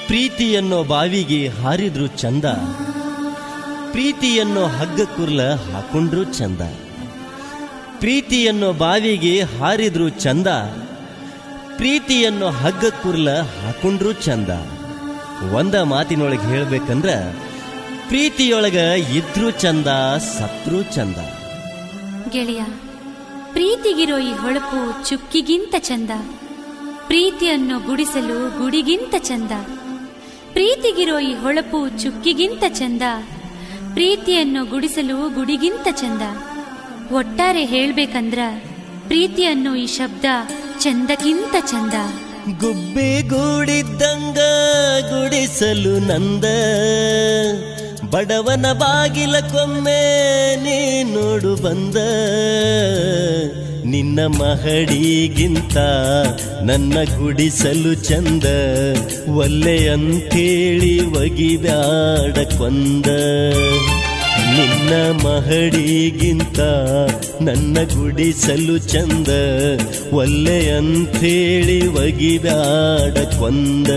ಪ್ರೀತಿಯನ್ನೋ ಬಾವಿಗೆ ಹಾರಿದ್ರು ಚಂದ, ಪ್ರೀತಿಯನ್ನೋ ಹಗ್ಗ ಕುರ್ಲ ಹಾಕೊಂಡ್ರು ಚಂದ. ಪ್ರೀತಿಯನ್ನೋ ಬಾವಿಗೆ ಹಾರಿದ್ರು ಚಂದ, ಪ್ರೀತಿಯನ್ನೋ ಹಗ್ಗ ಕುರ್ಲ ಹಾಕೊಂಡ್ರು ಚಂದ. ಒಂದ ಮಾತಿನೊಳಗೆ ಹೇಳ್ಬೇಕಂದ್ರ ಪ್ರೀತಿಯೊಳಗ ಇದ್ರು ಚಂದ, ಸತ್ರು ಚಂದ. ಗೆಳೆಯ, ಪ್ರೀತಿಗಿರೋ ಈ ಹೊಳಪು ಚುಕ್ಕಿಗಿಂತ ಚಂದ, ಪ್ರೀತಿಯನ್ನು ಗುಡಿಸಲು ಗುಡಿಗಿಂತ ಚಂದ. ಪ್ರೀತಿಗಿರೋ ಈ ಹೊಳಪು ಚುಕ್ಕಿಗಿಂತ ಚಂದ, ಪ್ರೀತಿಯನ್ನು ಗುಡಿಸಲು ಗುಡಿಗಿಂತ ಚಂದ. ಒಟ್ಟಾರೆ ಹೇಳ್ಬೇಕಂದ್ರ ಪ್ರೀತಿಯನ್ನು ಈ ಶಬ್ದ ಚಂದಕ್ಕಿಂತ ಚಂದ. ಗುಬ್ಬಿ ಗೂಡಿದ್ದಂಗ ಗುಡಿಸಲು ನಂದ, ಬಡವನ ಬಾಗಿಲ ಕೊಮ್ಮೆ ನೀ ನೋಡು ಬಂದ. ನಿನ್ನ ಮಹಡಿಗಿಂತ ನನ್ನ ಗುಡಿಸಲು ಚಂದ, ಒಲ್ಲೆ ಅಂತೇಳಿ ಒಗಿಬ್ಯಾಡ ಕೊಂದ. ನಿನ್ನ ಮಹಡಿಗಿಂತ ನನ್ನ ಗುಡಿಸಲು ಚಂದ, ಒಲ್ಲೆ ಅಂಥೇಳಿ ಒಗಿಬ್ಯಾಡ ಕೊಂದ.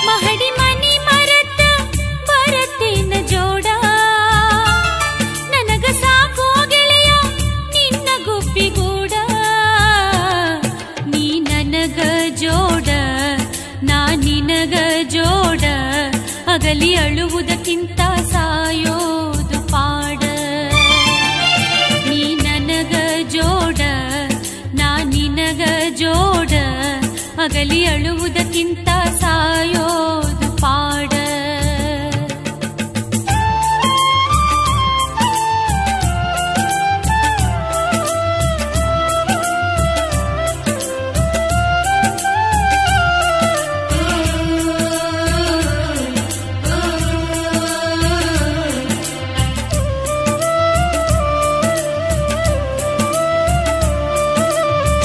ಮಹಡಿ ಮನಿ ಮರತ ಬರತೇನ ಜೋಡ, ನನಗ ಸಾಕೋ ಗೆಳೆಯ ನಿನ್ನ ಗುಬ್ಬಿಗೂಡ. ನೀ ನನಗ ಜೋಡ, ನಾ ನಿನಗ ಜೋಡ, ಅಗಲಿ ಅಳುವುದಕ್ಕಿಂತ ಸಾಯೋದು ಪಾಡ. ನೀ ನನಗ ಜೋಡ, ನಾ ನಿನಗ ಜೋಡ, ಅಗಲಿ ಅಳುವುದಕ್ಕಿಂತ ಸಾಯೋದು ಪಾಡ.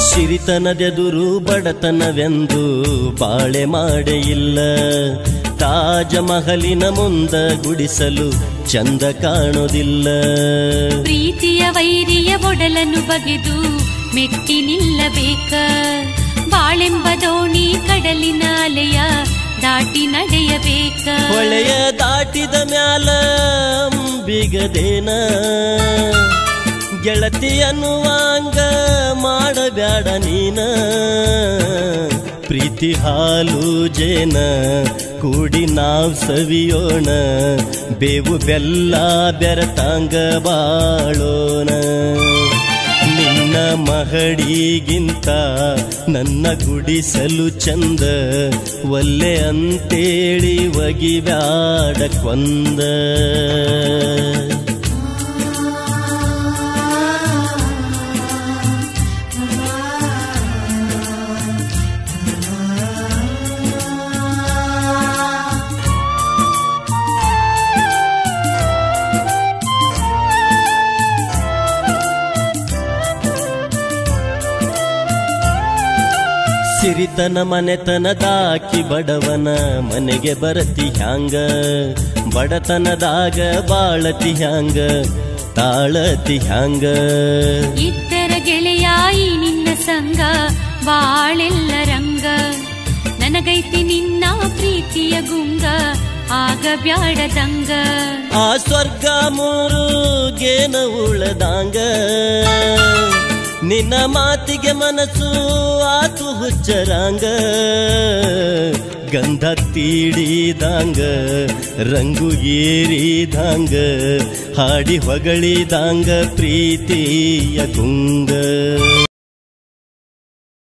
ಸಿರಿತನದೆದುರು ಬಡತನವೆಂದು ಬಾಳೆ ಮಾಡೆ ಇಲ್ಲ, ತಾಜ ಮಹಲಿನ ಮುಂದ ಗುಡಿಸಲು ಚಂದ ಕಾಣೋದಿಲ್ಲ. ಪ್ರೀತಿಯ ವೈರಿಯ ಒಡಲನ್ನು ಬಗೆದು ಮೆಟ್ಟಿ ನಿಲ್ಲಬೇಕ, ಬಾಳೆಂಬ ದೋಣಿ ಕಡಲಿನ ಅಲೆಯ ದಾಟಿ ನಡೆಯಬೇಕ. ಹೊಳೆಯ ದಾಟಿದ ಮ್ಯಾಲ ಬಿಗದೇನ, ಗೆಳತಿ ಅನ್ನುವಾಂಗ ಮಾಡಬ್ಯಾಡ ನೀನ. ಪ್ರೀತಿ ಹಾಲು ಜೇನ ಕೂಡಿ ನಾವ್ ಸವಿಯೋಣ, ಬೇವು ಬೆಲ್ಲ ಬೆರತಾಂಗ ಬಾಳೋಣ. ನಿನ್ನ ಮಹಡಿಗಿಂತ ನನ್ನ ಗುಡಿಸಲು ಚಂದ, ಒಲ್ಲೆ ಅಂತೇಳಿ ಒಗಿಬ್ಯಾಡ ಕೊಂದ. ಸಿರಿತನ ಮನೆತನದಾಕಿ ಬಡವನ ಮನೆಗೆ ಬರತಿ ಹ್ಯಾಂಗ, ಬಡತನದಾಗ ಬಾಳತಿ ಹ್ಯಾಂಗ, ತಾಳತಿ ಹ್ಯಾಂಗ. ಇದ್ದರ ಗೆಳೆಯಾಯಿ ನಿನ್ನ ಸಂಗ ಬಾಳೆಲ್ಲ ರಂಗ, ನನಗೈತಿ ನಿನ್ನ ಪ್ರೀತಿಯ ಗುಂಗ, ಆಗ ಬ್ಯಾಡದಂಗ. ಆ ಸ್ವರ್ಗ ಮೂರು ಗೇನ ಉಳದಂಗ, ನಿನ್ನ ಮಾತಿಗೆ ಮನಸ್ಸು ಆತು ಹುಚ್ಚರಂಗ. ಗಂಧ ತೀಡಿದಂಗ ರಂಗು ಏರಿದಂಗ, ಹಾಡಿ ಹೊಗಳಿದಂಗ ಪ್ರೀತಿಯ ಗುಂಗ.